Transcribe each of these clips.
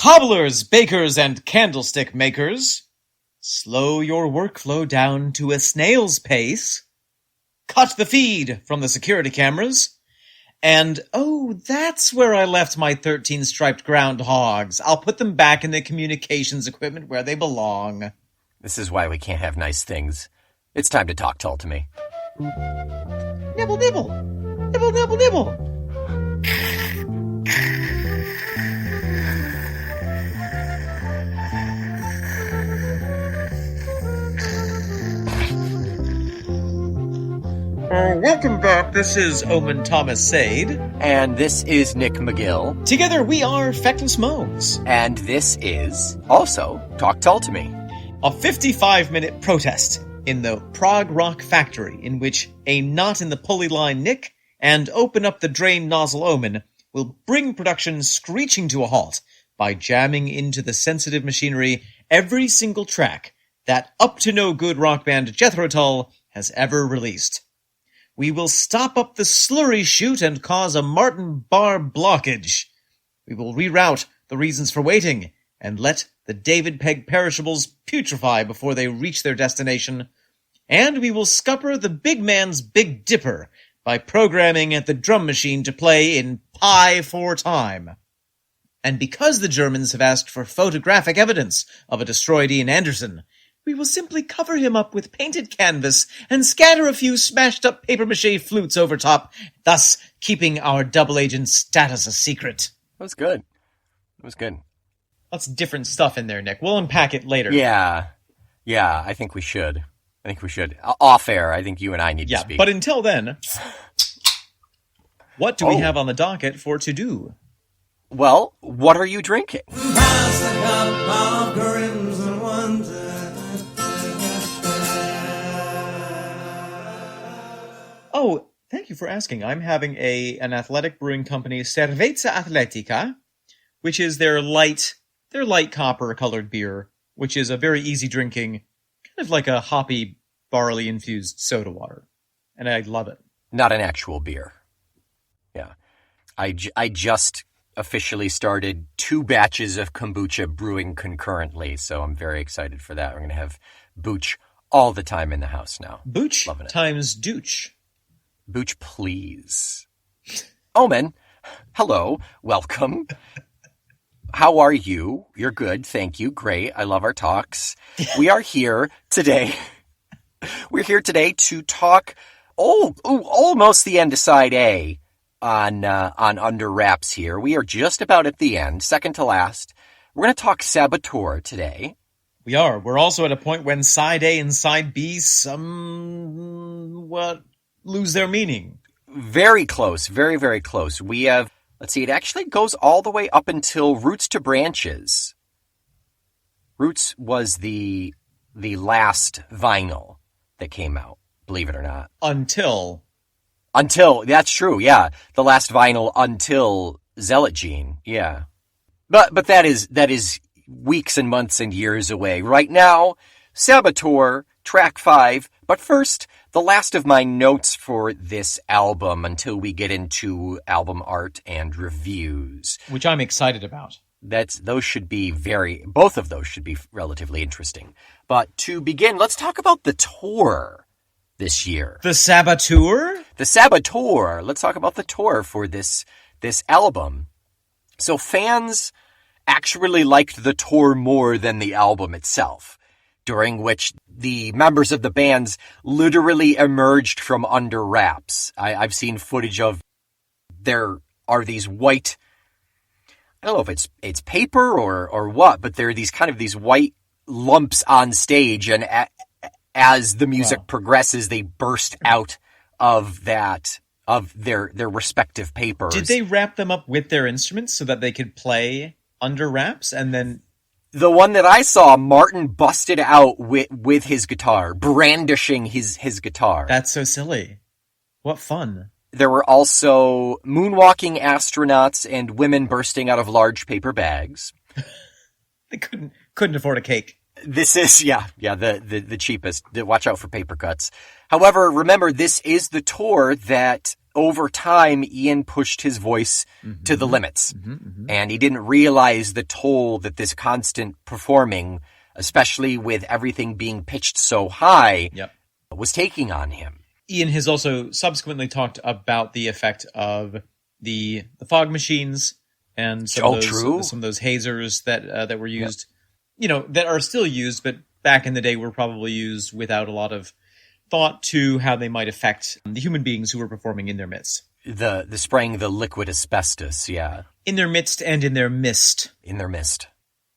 Cobblers, bakers, and candlestick makers, slow your workflow down to a snail's pace. Cut the feed from the security cameras. And, oh, that's where I left my 13 striped groundhogs. I'll put them back in the communications equipment where they belong. This is why we can't have nice things. It's time to talk Tull to me. Nibble, nibble. Nibble, nibble, nibble. Welcome back. This is Omen Thomas Sade. And this is Nick McGill. Together we are Fectus Moans. And this is also Talk Tull to Me. A 55-minute protest in the prog rock factory in which a knot in the pulley line Nick and open up the drain nozzle Omen will bring production screeching to a halt by jamming into the sensitive machinery every single track that up-to-no-good rock band Jethro Tull has ever released. We will stop up the slurry chute and cause a Martin bar blockage. We will reroute the reasons for waiting and let the David Peg perishables putrefy before they reach their destination. And we will scupper the big man's Big Dipper by programming the drum machine to play in pi for time. And because the Germans have asked for photographic evidence of a destroyed Ian Anderson, we will simply cover him up with painted canvas and scatter a few smashed-up papier-mâché flutes over top, thus keeping our double agent status a secret. That was good. It was good. Lots of different stuff in there, Nick. We'll unpack it later. Yeah, I think we should. Off air, I think you and I need to speak. But until then, what do we have on the docket for to-do? Well, what are you drinking? Oh, thank you for asking. I'm having an athletic brewing company, Cerveza Atletica, which is their light copper-colored beer, which is a very easy drinking, kind of like a hoppy, barley-infused soda water. And I love it. Not an actual beer. Yeah. I just officially started 2 batches of kombucha brewing concurrently, so I'm very excited for that. We're going to have booch all the time in the house now. Booch times douche. Booch, please. Omen, hello, welcome. How are you? You're good, thank you. Great, I love our talks. We are here today. We're here today to talk almost the end of side A on Under Wraps here. We are just about at the end, second to last. We're going to talk Saboteur today. We are. We're also at a point when side A and side B somewhat lose their meaning. Very close, very, very close. We have, let's see, it actually goes all the way up until Roots to Branches. Roots was the last vinyl that came out, believe it or not. Until, that's true, yeah. The last vinyl until Zealot Gene, yeah. But that is weeks and months and years away. Right now, Saboteur, track 5. But first, the last of my notes for this album until we get into album art and reviews. Which I'm excited about. Both of those should be relatively interesting. But to begin, let's talk about the tour this year. The Saboteur? The Saboteur. Let's talk about the tour for this album. So fans actually liked the tour more than the album itself, during which the members of the bands literally emerged from under wraps. I've seen footage of, there are these white, I don't know if it's paper or what, but there are these white lumps on stage, and as the music progresses, they burst out of their respective papers. Did they wrap them up with their instruments so that they could play under wraps and then... The one that I saw, Martin busted out with his guitar, brandishing his guitar. That's so silly. What fun. There were also moonwalking astronauts and women bursting out of large paper bags. They couldn't afford a cake. This is, the cheapest. Watch out for paper cuts. However, remember, this is the tour that over time, Ian pushed his voice to the limits. And he didn't realize the toll that this constant performing, especially with everything being pitched so high, was taking on him. Ian has also subsequently talked about the effect of the fog machines and some of those hazers that were used, that are still used, but back in the day were probably used without a lot of thought to how they might affect the human beings who were performing in their midst. The spraying the liquid asbestos, yeah. In their midst and in their mist. In their mist.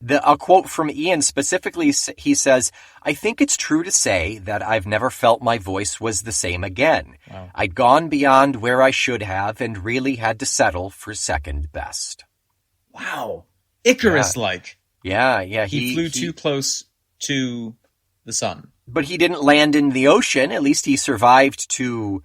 A quote from Ian specifically, he says, "I think it's true to say that I've never felt my voice was the same again. Wow. I'd gone beyond where I should have and really had to settle for second best." Wow. Icarus-like. Yeah. He flew too close to the sun. But he didn't land in the ocean. At least he survived to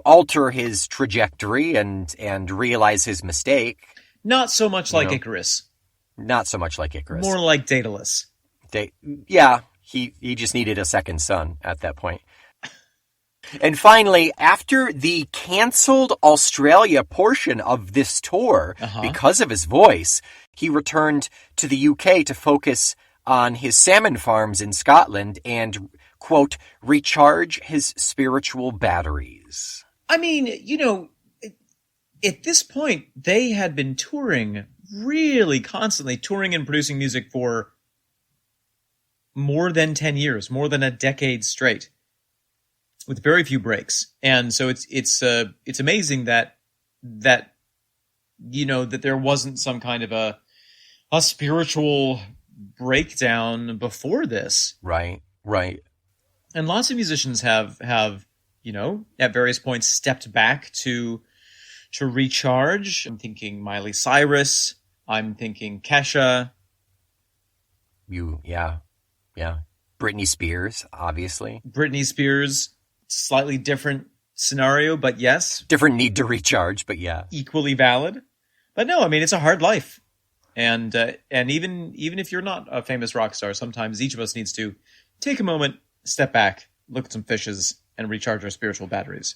alter his trajectory and realize his mistake. Not so much like Icarus. Not so much like Icarus. More like Daedalus. He just needed a second son at that point. And finally, after the canceled Australia portion of this tour, because of his voice, he returned to the UK to focus on his salmon farms in Scotland and, quote, recharge his spiritual batteries. I mean, at this point, they had been touring really constantly, touring and producing music for more than 10 years, more than a decade straight, with very few breaks. And so it's amazing that there wasn't some kind of a spiritual breakdown before this. Right. And lots of musicians have at various points stepped back to recharge. I'm thinking Miley Cyrus. I'm thinking Kesha. Yeah. Britney Spears, obviously. Britney Spears, slightly different scenario, but yes. Different need to recharge, but yeah. Equally valid. But no, I mean, it's a hard life. And even if you're not a famous rock star, sometimes each of us needs to take a moment, step back, look at some fishes, and recharge our spiritual batteries.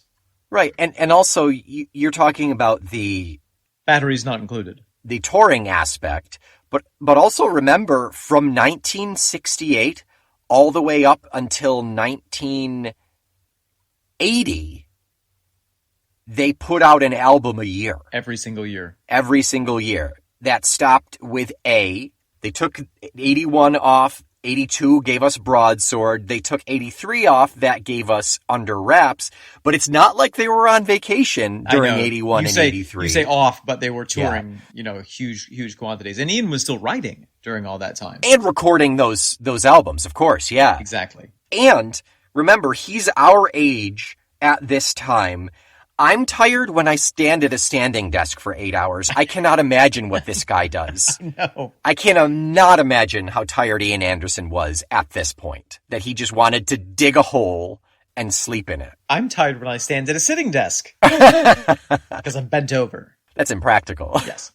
Right, and also you're talking about the batteries not included, the touring aspect, but also remember from 1968 all the way up until 1980, they put out an album a year. Every single year. That stopped with A. They took 81 off. 82 gave us Broadsword. They took 83 off. That gave us Under Wraps. But it's not like they were on vacation during 81 and 83. You say off, but they were touring, huge quantities. And Ian was still writing during all that time. And recording those albums, of course, yeah. Exactly. And remember, he's our age at this time. I'm tired when I stand at a standing desk for 8 hours. I cannot imagine what this guy does. No. I cannot imagine how tired Ian Anderson was at this point, that he just wanted to dig a hole and sleep in it. I'm tired when I stand at a sitting desk because I'm bent over. That's impractical. Yes.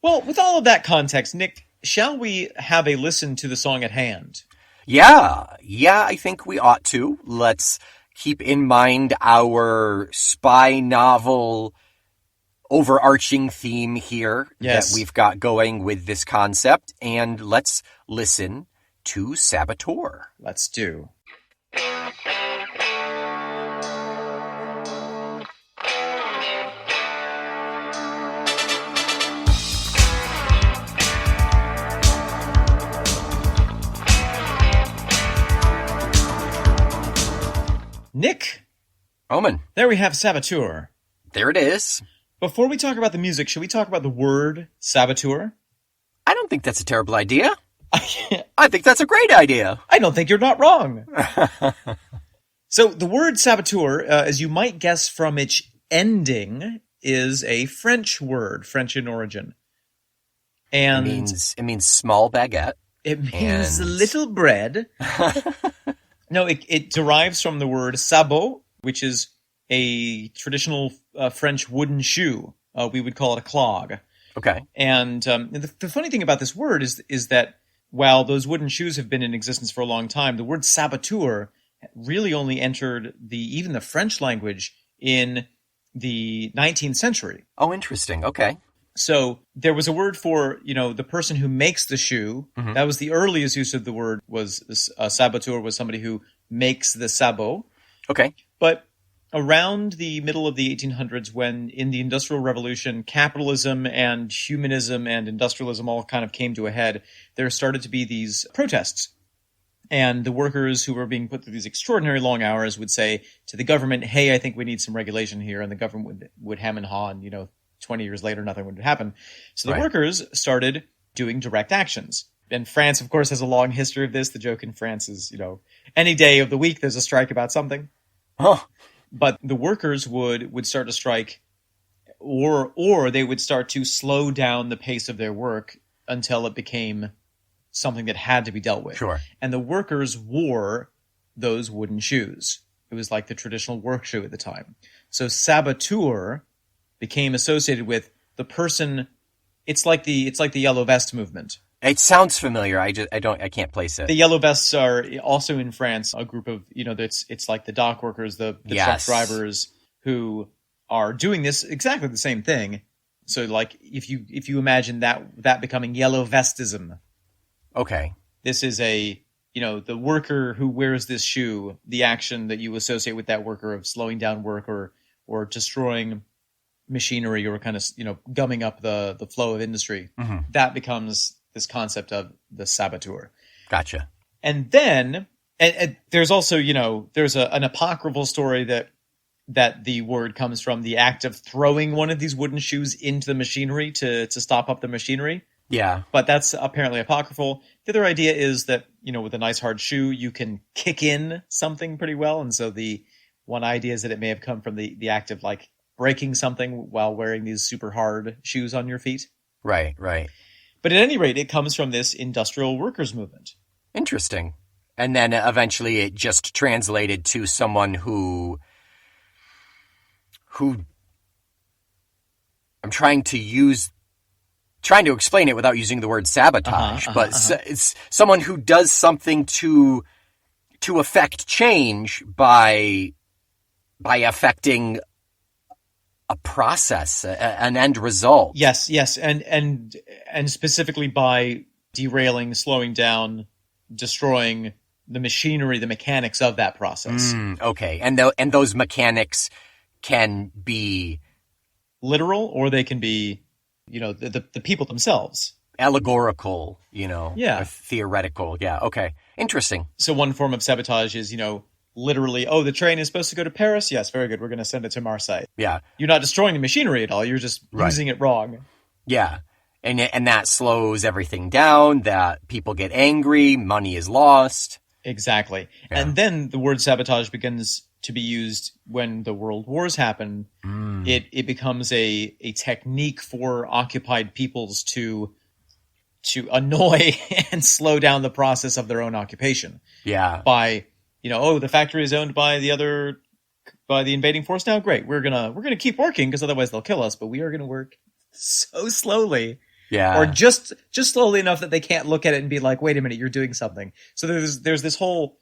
Well, with all of that context, Nick, shall we have a listen to the song at hand? Yeah, I think we ought to. Let's keep in mind our spy novel overarching theme here that we've got going with this concept, and let's listen to Saboteur. Let's do. Nick. Omen. There we have Saboteur. There it is. Before we talk about the music, should we talk about the word Saboteur? I don't think that's a terrible idea. I think that's a great idea. I don't think you're not wrong. So the word Saboteur, as you might guess from its ending, is a French word, French in origin. And it means small baguette. It means little bread. No, it derives from the word sabot, which is a traditional French wooden shoe. We would call it a clog. Okay. And the funny thing about this word is that while those wooden shoes have been in existence for a long time, the word saboteur really only entered even the French language in the 19th century. Oh, interesting. Okay. So there was a word for, the person who makes the shoe. Mm-hmm. That was the earliest use of the word. Was saboteur was somebody who makes the sabot. Okay. But around the middle of the 1800s, when in the Industrial Revolution, capitalism and humanism and industrialism all kind of came to a head, there started to be these protests. And the workers who were being put through these extraordinary long hours would say to the government, hey, I think we need some regulation here. And the government would hem and haw, and, 20 years later, nothing would happen. So the workers started doing direct actions. And France, of course, has a long history of this. The joke in France is, any day of the week there's a strike about something. Huh. But the workers would start to strike, or they would start to slow down the pace of their work until it became something that had to be dealt with. Sure. And the workers wore those wooden shoes. It was like the traditional work shoe at the time. So saboteur became associated with the person. It's like the yellow vest movement. It sounds familiar. I can't place it. The yellow vests are also in France a group of, it's like the dock workers, the truck drivers who are doing this exactly the same thing. So like if you imagine that becoming yellow vestism. Okay. This is the worker who wears this shoe, the action that you associate with that worker of slowing down work or destroying machinery or kind of, gumming up the flow of industry. Mm-hmm. That becomes this concept of the saboteur. Gotcha. And then and there's also, there's an apocryphal story that the word comes from the act of throwing one of these wooden shoes into the machinery to stop up the machinery. Yeah. But that's apparently apocryphal. The other idea is that, with a nice hard shoe, you can kick in something pretty well. And so the one idea is that it may have come from the act of like breaking something while wearing these super hard shoes on your feet. Right. But at any rate, it comes from this industrial workers movement. Interesting. And then eventually it just translated to someone who I'm trying to explain it without using the word sabotage, it's someone who does something to affect change by affecting a process, an end result. Yes, and specifically by derailing, slowing down, destroying the machinery, the mechanics of that process. Okay, and those mechanics can be literal, or they can be, the people themselves. Allegorical, Yeah. or theoretical. Yeah, okay. Interesting. So one form of sabotage is, literally, the train is supposed to go to Paris? Yes, very good. We're going to send it to Marseille. Yeah. You're not destroying the machinery at all. You're just using it wrong. Yeah. And that slows everything down, that people get angry, money is lost. Exactly. Yeah. And then the word sabotage begins to be used when the world wars happen. It becomes a technique for occupied peoples to annoy and slow down the process of their own occupation. Yeah. By, the factory is owned by the invading force now. Great. We're gonna keep working because otherwise they'll kill us, but we are gonna work so slowly. Yeah. Or just slowly enough that they can't look at it and be like, wait a minute, you're doing something. So there's this whole,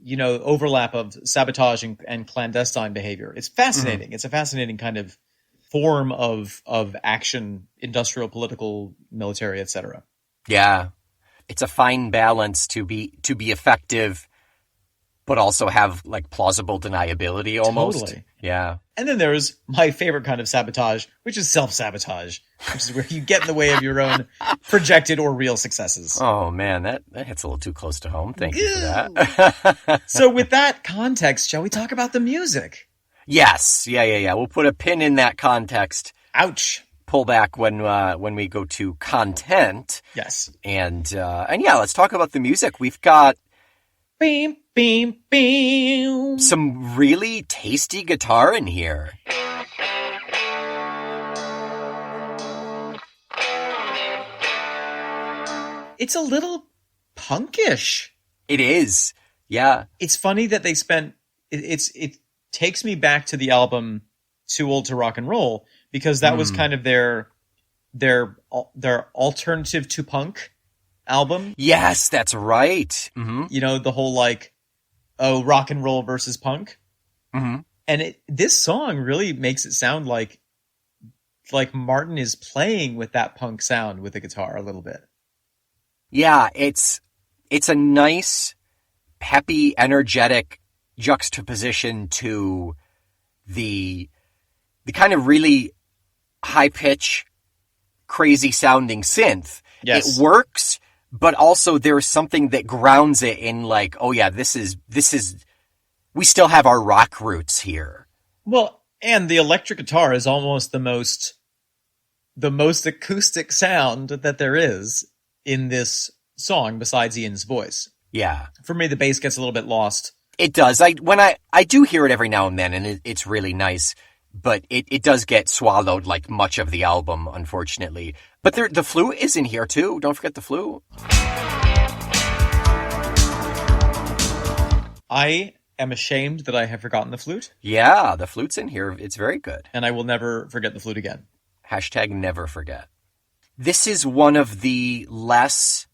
overlap of sabotage and clandestine behavior. It's fascinating. It's a fascinating kind of form of action, industrial, political, military, etc. Yeah. It's a fine balance to be effective, but also have like plausible deniability almost. Totally. Yeah. And then there's my favorite kind of sabotage, which is self-sabotage, which is where you get in the way of your own projected or real successes. Oh, man, that hits a little too close to home. Thank you for that. So with that context, shall we talk about the music? Yes. Yeah. We'll put a pin in that context. Ouch. Pull back when we go to content. Yes. And yeah, let's talk about the music. We've got beam, beam, beam. Some really tasty guitar in here. It's a little punkish. It is. Yeah. It's funny that they spent it takes me back to the album Too Old to Rock and Roll, because that was kind of their alternative to punk album. Yes, that's right. Mm-hmm. The whole rock and roll versus punk. Mm-hmm. And this song really makes it sound like Martin is playing with that punk sound with the guitar a little bit. Yeah, it's a nice, peppy, energetic juxtaposition to the kind of really high pitch, crazy sounding synth. Yes. It works, but also there's something that grounds it in like, oh yeah, this is we still have our rock roots here. Well, and the electric guitar is almost the most acoustic sound that there is in this song besides Ian's voice. Yeah. For me, the bass gets a little bit lost. It does. I do hear it every now and then, and it's really nice, but it does get swallowed like much of the album, unfortunately. But the flute is in here too. Don't forget the flute. I am ashamed that I have forgotten the flute. Yeah, the flute's in here. It's very good. And I will never forget the flute again. Hashtag never forget. This is one of the less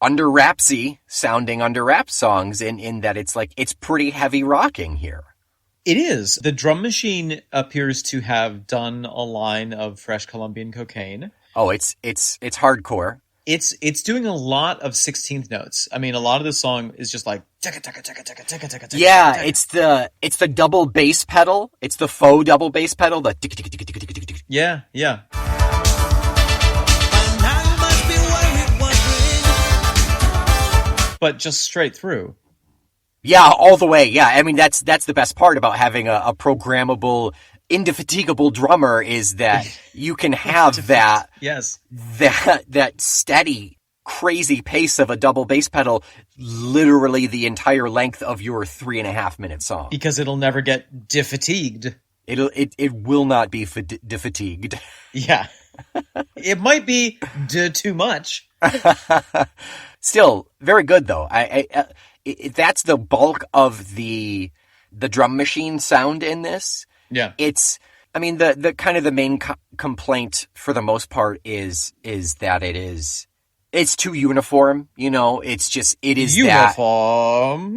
under-rapsy sounding under-rap songs in that it's pretty heavy rocking here. It is. The drum machine appears to have done a line of fresh Colombian cocaine. Oh, it's hardcore. It's doing a lot of 16th notes. I mean, a lot of the song is just like yeah, it's the double bass pedal. It's the faux double bass pedal. The yeah. But just straight through. Yeah, all the way. Yeah, I mean that's the best part about having a programmable, indefatigable drummer is that you can have that yes that steady, crazy pace of a double bass pedal literally the entire length of your 3.5 minute song. Because it'll never get defatigued. It will not be defatigued. Yeah, it might be too much. Still very good though. That's the bulk of the drum machine sound in this. Yeah. The kind of the main complaint for the most part is that it's too uniform, you know, it is uniform.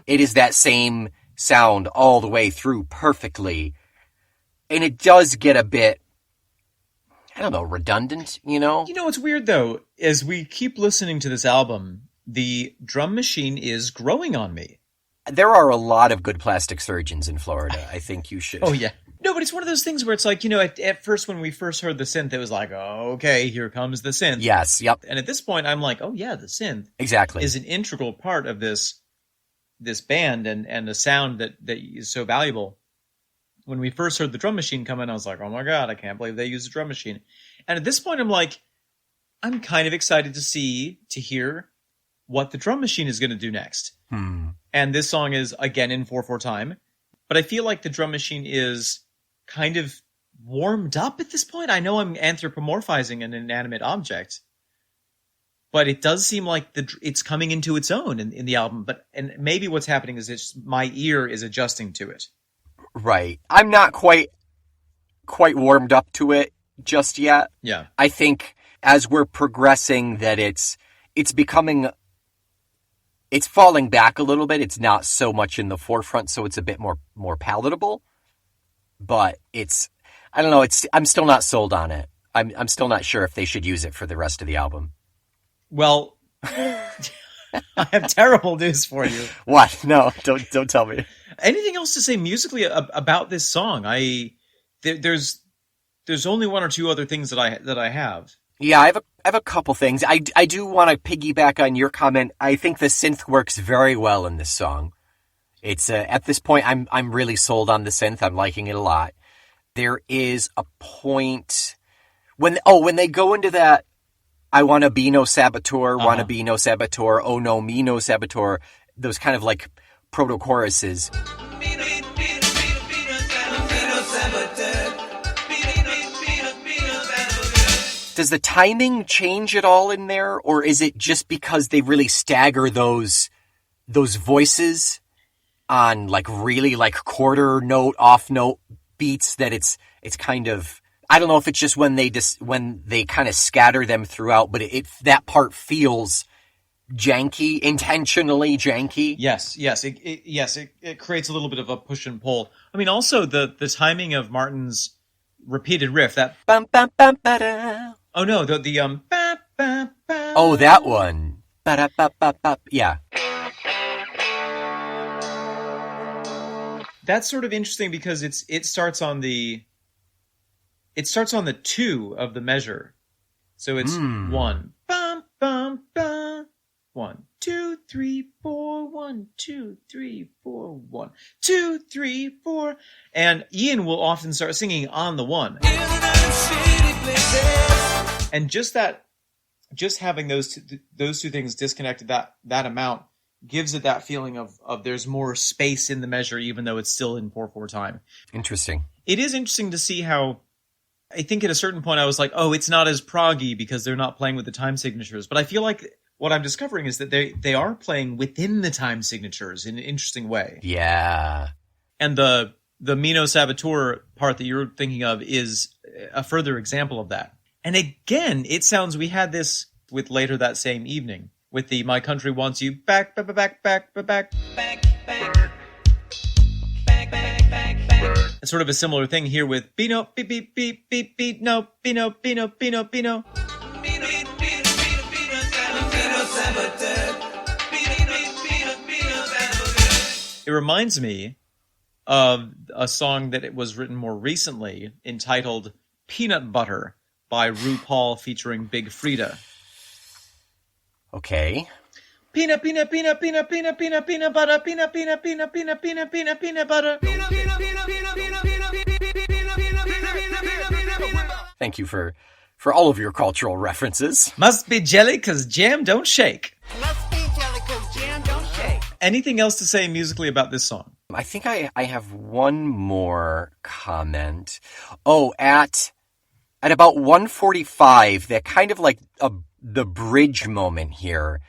It is that same sound all the way through perfectly. And it does get a bit, I don't know, redundant, you know? You know what's weird, though? As we keep listening to this album, the drum machine is growing on me. There are a lot of good plastic surgeons in Florida. I think you should. Oh, yeah. No, but it's one of those things where it's like, you know, at first when we first heard the synth, it was like, oh, okay, here comes the synth. Yes, yep. And at this point, I'm like, oh, yeah, the synth exactly is an integral part of this band and the sound that is so valuable. When we first heard the drum machine come in, I was like, oh my God, I can't believe they used a drum machine. And at this point, I'm like, I'm kind of excited to hear what the drum machine is going to do next. And this song is, again, in 4/4 time. But I feel like the drum machine is kind of warmed up at this point. I know I'm anthropomorphizing an inanimate object, but it does seem like it's coming into its own in the album. And maybe what's happening is it's my ear is adjusting to it. Right. I'm not quite warmed up to it just yet. Yeah. I think as we're progressing that it's falling back a little bit. It's not so much in the forefront, so it's a bit more palatable. But I don't know, I'm still not sold on it. I'm still not sure if they should use it for the rest of the album. Well, I have terrible news for you. What? No, don't tell me. Anything else to say musically about this song? There's only one or two other things that I have. Yeah, I have a couple things. I do want to piggyback on your comment. I think the synth works very well in this song. It's at this point I'm really sold on the synth. I'm liking it a lot. There is a point when they go into that I want to be no saboteur, want to be no saboteur, oh no me no saboteur, those kind of like proto choruses. Does the timing change at all in there, or is it just because they really stagger those voices on like really like quarter note, off note beats that it's kind of, I don't know if it's just when they kind of scatter them throughout, but that part feels janky, intentionally janky. Yes. It creates a little bit of a push and pull. I mean, also the timing of Martin's repeated riff, that Bum, bum, bum, ba-da. oh no, the ba, ba, ba. Oh, that one. Ba-da-ba-ba-ba. Yeah. That's sort of interesting because it starts on the 2 of the measure. So it's 1 bum bum bum 1 2 3 4 1 2 3 4 1 2 3 4, and Ian will often start singing on the 1. And just having those two things disconnected that amount gives it that feeling of there's more space in the measure, even though it's still in 4/4 time. Interesting. It is interesting to see how, I think at a certain point I was like, oh, it's not as proggy because they're not playing with the time signatures. But I feel like what I'm discovering is that they are playing within the time signatures in an interesting way. Yeah. And the Mino Saboteur part that you're thinking of is a further example of that. And again, it sounds, we had this with Later That Same Evening, with the My Country Wants You back, back, back, back, back, back, back, back. It's sort of a similar thing here with Bino, beep, beep, beep, beep, beep, no, Bino, Bino, Bino, Bino. It reminds me of a song that it was written more recently entitled Peanut Butter by RuPaul featuring Big Freedia. Okay. Peanut, peanut, peanut, peanut, peanut, peanut, peanut butter, peanut, peanut, peanut, peanut, peanut, peanut, peanut butter. Thank you for all of your cultural references. Must be jelly 'cause jam don't shake. Must be jelly 'cause jam don't shake. Anything else to say musically about this song? I think I have one more comment. Oh, at about 1:45, that kind of like the bridge moment here,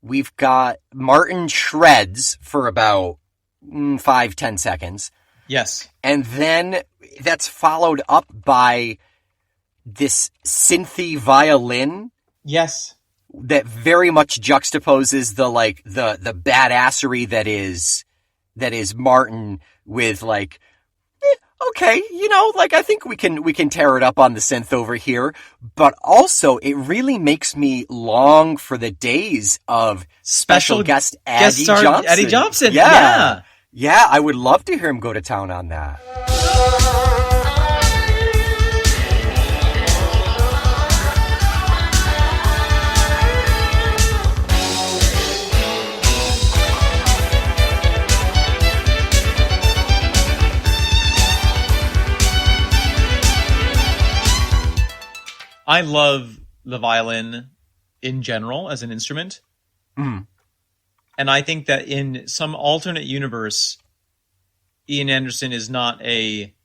we've got Martin shreds for about 5-10 seconds. Yes. And then that's followed up by this synthy violin. Yes. That very much juxtaposes the badassery that is Martin with like, okay, I think we can tear it up on the synth over here, but also it really makes me long for the days of special guest Eddie Johnson. Eddie Johnson. Yeah. Yeah, I would love to hear him go to town on that. I love the violin in general as an instrument. Mm. And I think that in some alternate universe, Ian Anderson is not a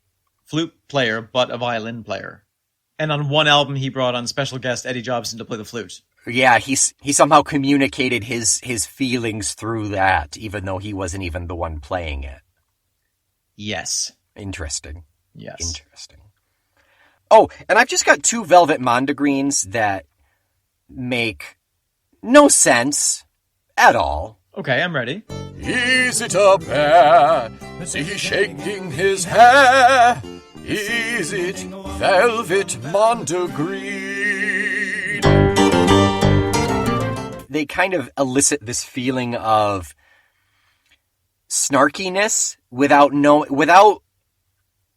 flute player, but a violin player. And on one album, he brought on special guest Eddie Jobson to play the flute. Yeah, he somehow communicated his feelings through that, even though he wasn't even the one playing it. Yes. Interesting. Yes. Interesting. Oh, and I've just got 2 Velvet Mondegreens that make no sense at all. Okay, I'm ready. Is it a bear? Is he shaking his hair? Is it Velvet Mondegreen? They kind of elicit this feeling of snarkiness without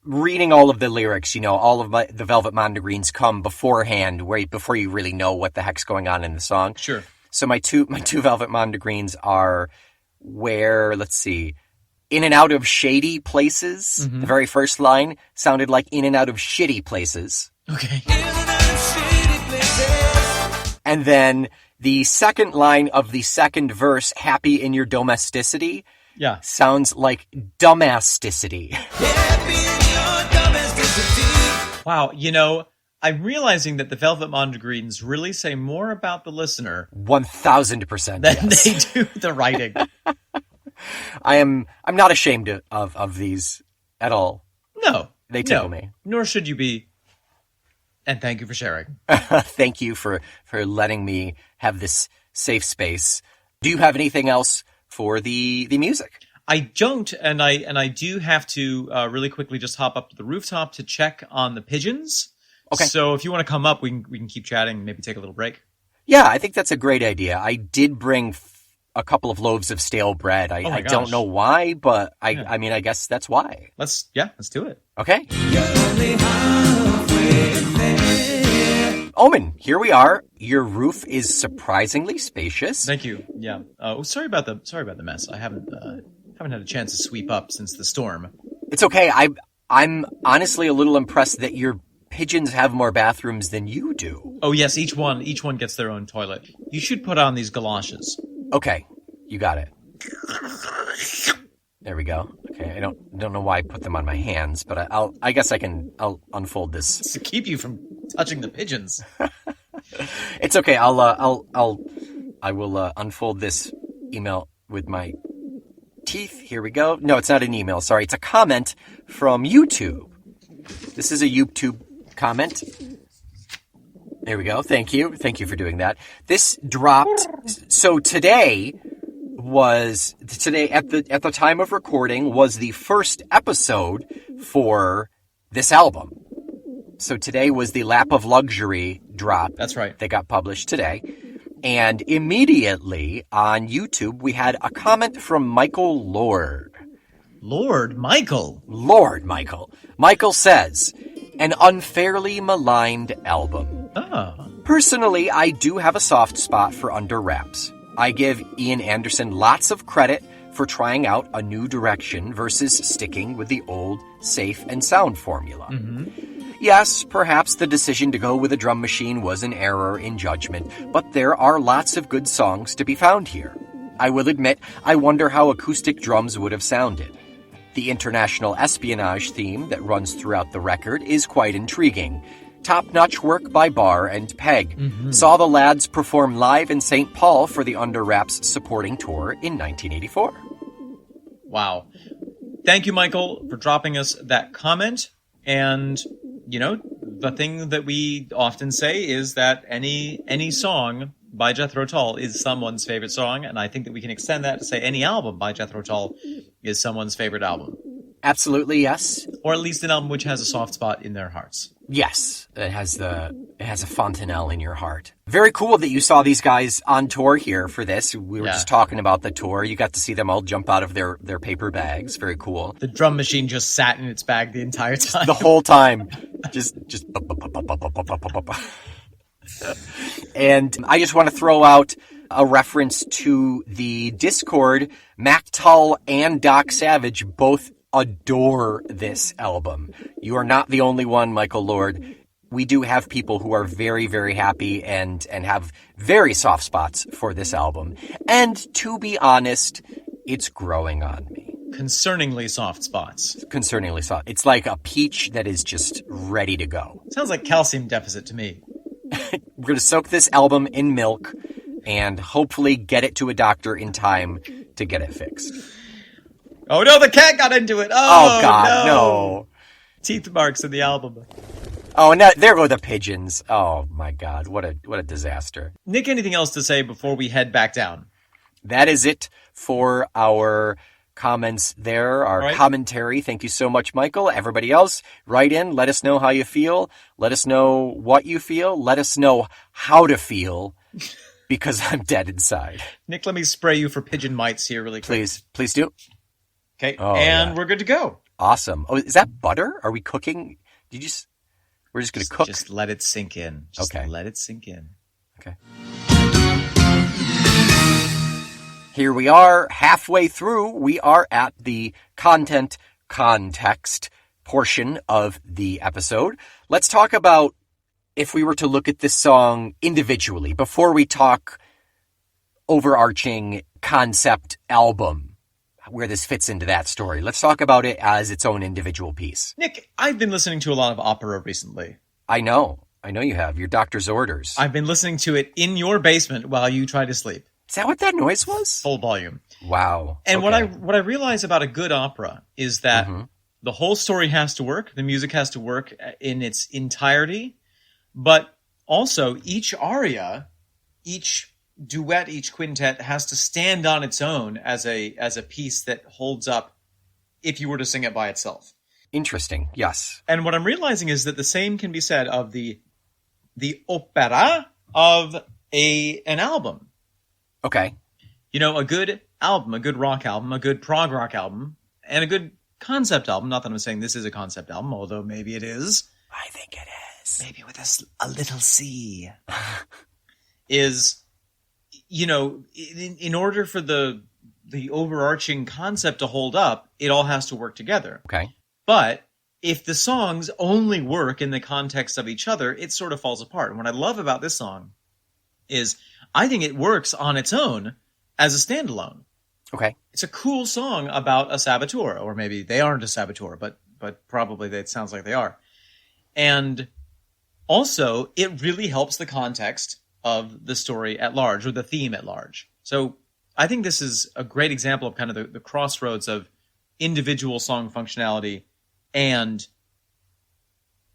reading all of the lyrics. All of the Velvet Mondegreens come beforehand, before you really know what the heck's going on in the song. Sure. So my two Velvet Mondegreens are where, let's see, in and out of shady places. Mm-hmm. The very first line sounded like in and out of shitty places. Okay. And then the second line of the second verse, happy in your domesticity, sounds like dumbassticity. Wow, I'm realizing that the Velvet Mondegreens really say more about the listener 1,000% than they do the writing. I'm not ashamed of these at all. No. They tickle me. Nor should you be. And thank you for sharing. Thank you for letting me have this safe space. Do you have anything else for the music? I don't, and I do have to really quickly just hop up to the rooftop to check on the pigeons. Okay. So if you want to come up, we can keep chatting, maybe take a little break. Yeah, I think that's a great idea. I did bring a couple of loaves of stale bread. I don't know why, but I mean, I guess that's why. Let's do it. Okay. Omen, here we are. Your roof is surprisingly spacious. Thank you. Yeah. Sorry about the mess. I haven't had a chance to sweep up since the storm. It's okay. I'm honestly a little impressed that your pigeons have more bathrooms than you do. Oh yes, each one gets their own toilet. You should put on these galoshes. Okay, you got it. There we go. Okay, I don't know why I put them on my hands, but I guess I'll unfold this to keep you from touching the pigeons. It's okay. I will unfold this email with my teeth. Here we go. No, it's not an email. Sorry, it's a comment from YouTube. This is a YouTube comment. There we go. Thank you for doing that. This dropped. So today at the time of recording was the first episode for this album. So today was the Lap of Luxury drop. That's right. That got published today. And immediately on YouTube, we had a comment from Michael Lord. Lord Michael. Michael says, an unfairly maligned album. Oh. Personally, I do have a soft spot for Under Wraps. I give Ian Anderson lots of credit for trying out a new direction versus sticking with the old, safe and sound formula. Mm-hmm. Yes, perhaps the decision to go with a drum machine was an error in judgment, but there are lots of good songs to be found here. I will admit, I wonder how acoustic drums would have sounded. The international espionage theme that runs throughout the record is quite intriguing. Top-notch work by Barr and Peg. Mm-hmm. Saw the lads perform live in St. Paul for the Under Wraps supporting tour in 1984. Wow. Thank you, Michael, for dropping us that comment. And, you know, the thing that we often say is that any song by Jethro Tull is someone's favorite song, and I think that we can extend that to say any album by Jethro Tull is someone's favorite album. Absolutely, yes. Or at least an album which has a soft spot in their hearts. Yes, it has a fontanelle in your heart. Very cool that you saw these guys on tour here for this. We were just talking about the tour. You got to see them all jump out of their paper bags. Very cool. The drum machine just sat in its bag the entire time. The whole time. just. And I just want to throw out a reference to the Discord. Mac Tull and Doc Savage both adore this album. You are not the only one, Michael Lord. We do have people who are very, very happy and have very soft spots for this album. And to be honest, it's growing on me. Concerningly soft spots. Concerningly soft. It's like a peach that is just ready to go. Sounds like calcium deficit to me. We're going to soak this album in milk and hopefully get it to a doctor in time to get it fixed. Oh no, the cat got into it. Oh God, no. Teeth marks in the album. Oh, no, there go the pigeons. Oh my God, what a disaster. Nick, anything else to say before we head back down? That is it for our comments there, our commentary. Thank you so much, Michael. Everybody else, write in. Let us know how you feel. Let us know what you feel. Let us know how to feel, because I'm dead inside. Nick, let me spray you for pigeon mites here really quick. Please do. Okay, we're good to go. Awesome. Oh, is that butter? Are we cooking? We're just going to cook? Just let it sink in. Let it sink in. Okay. Here we are, halfway through. We are at the context portion of the episode. Let's talk about if we were to look at this song individually before we talk overarching concept album, where this fits into that story. Let's talk about it as its own individual piece. Nick, I've been listening to a lot of opera recently. I know you have. Your doctor's orders. I've been listening to it in your basement while you try to sleep. Is that what that noise was? Full volume. Wow. And what I realize about a good opera is that the whole story has to work, the music has to work in its entirety, but also each aria, each duet, each quintet has to stand on its own as a piece that holds up if you were to sing it by itself. Interesting. Yes. And what I'm realizing is that the same can be said of the opera of an album. Okay. You know, a good album, a good rock album, a good prog rock album, and a good concept album. Not that I'm saying this is a concept album, although maybe it is. I think it is. Maybe with a little C. Is, you know, in order for the overarching concept to hold up, it all has to work together. Okay. But if the songs only work in the context of each other, it sort of falls apart. And what I love about this song is I think it works on its own as a standalone. Okay. It's a cool song about a saboteur, or maybe they aren't a saboteur, but probably it sounds like they are. And also, it really helps the context of the story at large, or the theme at large. So I think this is a great example of kind of the crossroads of individual song functionality and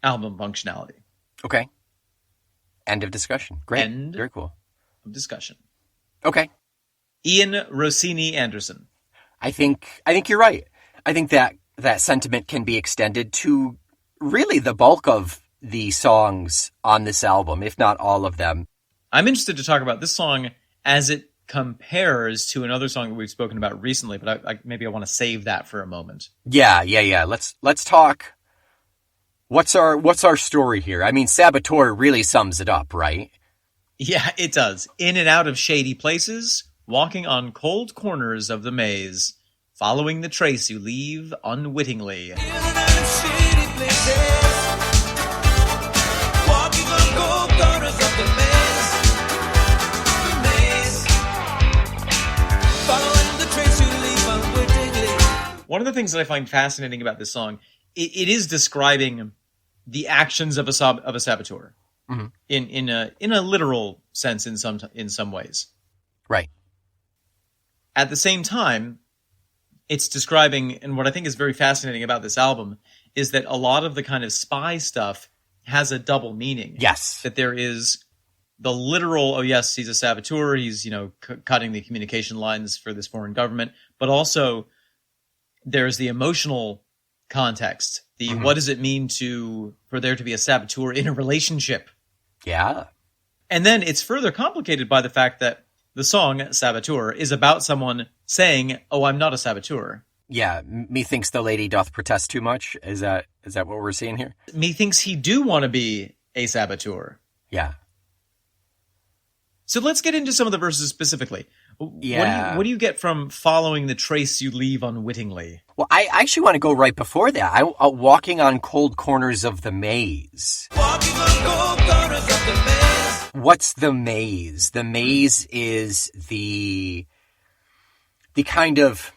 album functionality. Okay. End of discussion. Great. End Very cool. of discussion. Okay. Ian Rossini Anderson. I think you're right. I think that sentiment can be extended to really the bulk of the songs on this album, if not all of them. I'm interested to talk about this song as it compares to another song that we've spoken about recently, but maybe I want to save that for a moment. Yeah. Let's talk. What's our story here? I mean, Saboteur really sums it up, right? Yeah, it does. In and out of shady places, walking on cold corners of the maze, following the trace you leave unwittingly. In and out of shady places, walking on cold corners of the maze, following the trace you leave unwittingly. One of the things that I find fascinating about this song, it is describing the actions of a saboteur, mm-hmm. in a literal sense in some ways. Right. At the same time, it's describing, and what I think is very fascinating about this album is that a lot of the kind of spy stuff has a double meaning. Yes. That there is the literal, oh yes, he's a saboteur, he's, cutting the communication lines for this foreign government, but also there's the emotional context. The mm-hmm. What does it mean for there to be a saboteur in a relationship? Yeah. And then it's further complicated by the fact that the song Saboteur is about someone saying, oh, I'm not a saboteur. Yeah, methinks the lady doth protest too much. Is that what we're seeing here? Methinks he do want to be a saboteur. Yeah. So let's get into some of the verses specifically. Yeah. What do you get from following the trace you leave unwittingly? Well, I actually want to go right before that. Walking on cold corners of the maze. Walking on cold corners of the maze. What's the maze? The maze is the kind of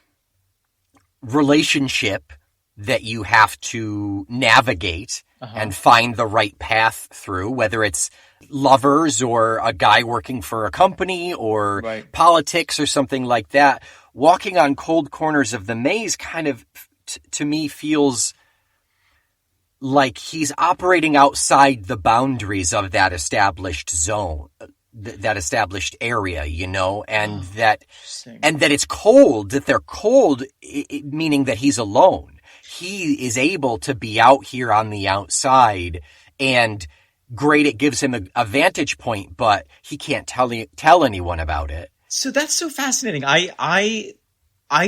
relationship that you have to navigate and find the right path through, whether it's lovers or a guy working for a company or politics or something like that. Walking on cold corners of the maze kind of, to me, feels like he's operating outside the boundaries of that established zone, that established area, and that it's cold, that they're cold, meaning that he's alone. He is able to be out here on the outside, and great, it gives him a vantage point, but he can't tell anyone about it. So that's so fascinating. I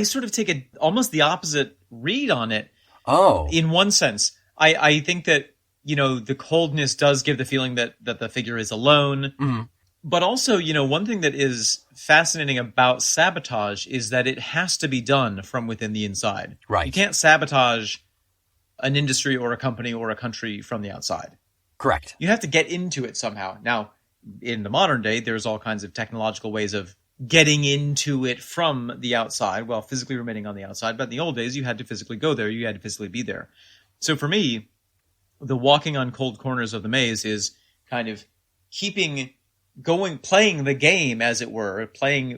sort of take almost the opposite read on it. Oh. In one sense. I think that, the coldness does give the feeling that the figure is alone. Mm-hmm. But also, one thing that is fascinating about sabotage is that it has to be done from within the inside. Right. You can't sabotage an industry or a company or a country from the outside. Correct. You have to get into it somehow. Now, in the modern day, there's all kinds of technological ways of getting into it from the outside, while physically remaining on the outside. But in the old days, you had to physically go there. You had to physically be there. So for me, the walking on cold corners of the maze is kind of playing the game, as it were,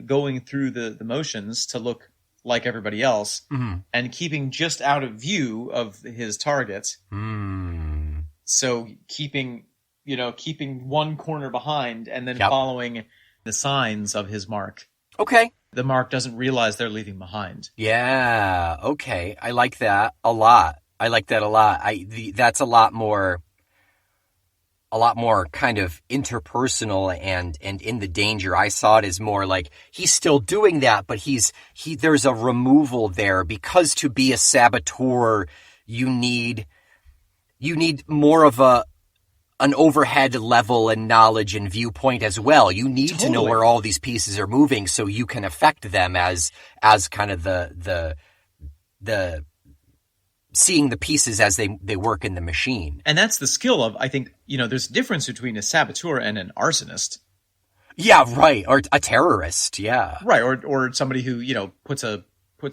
going through the motions to look like everybody else, mm-hmm. and keeping just out of view of his target. Mm. So keeping one corner behind and then following the signs of his mark. Okay. The mark doesn't realize they're leaving behind. Yeah. Okay. I like that a lot. That's a lot more kind of interpersonal and in the danger. I saw it as more like he's still doing that, but there's a removal there, because to be a saboteur, you need more of an overhead level and knowledge and viewpoint as well. You need to know where all these pieces are moving so you can affect them as kind of the seeing the pieces as they work in the machine. And that's the skill of, I think, there's a difference between a saboteur and an arsonist. Yeah, right. Or a terrorist, yeah. Right, or somebody who, puts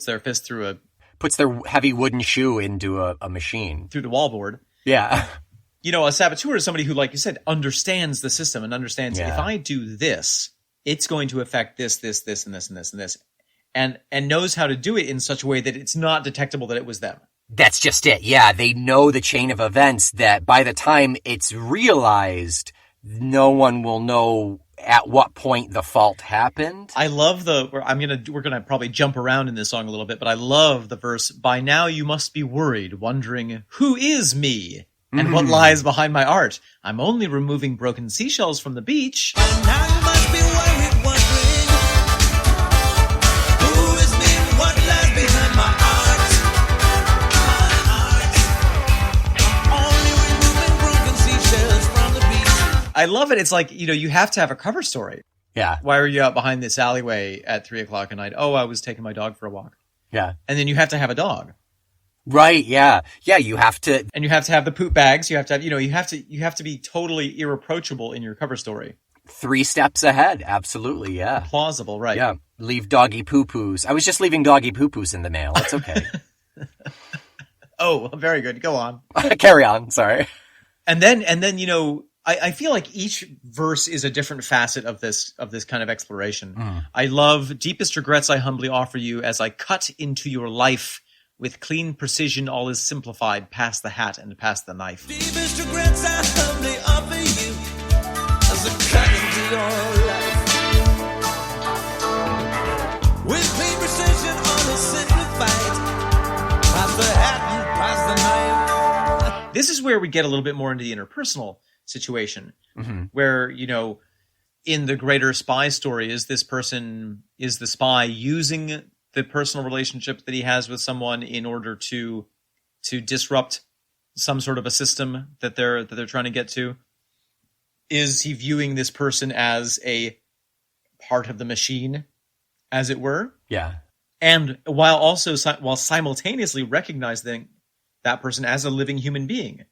their fist through puts their heavy wooden shoe into a machine. through the wallboard. Yeah. A saboteur is somebody who, like you said, understands the system and understands if I do this, it's going to affect this, this, this, and this, and this, and this. And knows how to do it in such a way that it's not detectable that it was them. That's just it. Yeah, they know the chain of events that by the time it's realized, no one will know at what point the fault happened. I love we're gonna probably jump around in this song a little bit, but I love the verse, "By now you must be worried, wondering, who is me? And what lies behind my art? I'm only removing broken seashells from the beach." And now you must be worried, wondering, who is me? What lies behind my art? I'm only removing broken seashells from the beach. I love it. It's like, you have to have a cover story. Yeah. Why were you out behind this alleyway at 3:00 at night? Oh, I was taking my dog for a walk. Yeah. And then you have to have a dog. Right, yeah. Yeah, you have to. And you have to have the poop bags. You have to have, you have to be totally irreproachable in your cover story. 3 steps ahead. Absolutely, yeah. Plausible, right. Yeah. Leave doggy poo-poos. I was just leaving doggy poo-poos in the mail. It's okay. Oh, very good. Go on. Carry on. Sorry. And then, I feel like each verse is a different facet of this kind of exploration. I love deepest regrets I humbly offer you as I cut into your life. With clean precision, all is simplified, past the hat and past the knife. Deepest regrets I humbly offer you as a cut into your life. With clean precision, all is simplified. Past the hat and past the knife. This is where we get a little bit more into the interpersonal situation, where, in the greater spy story, is the spy using the personal relationship that he has with someone in order to disrupt some sort of a system that they're trying to get to? Is he viewing this person as a part of the machine, as it were? Yeah. And while simultaneously recognizing that person as a living human being.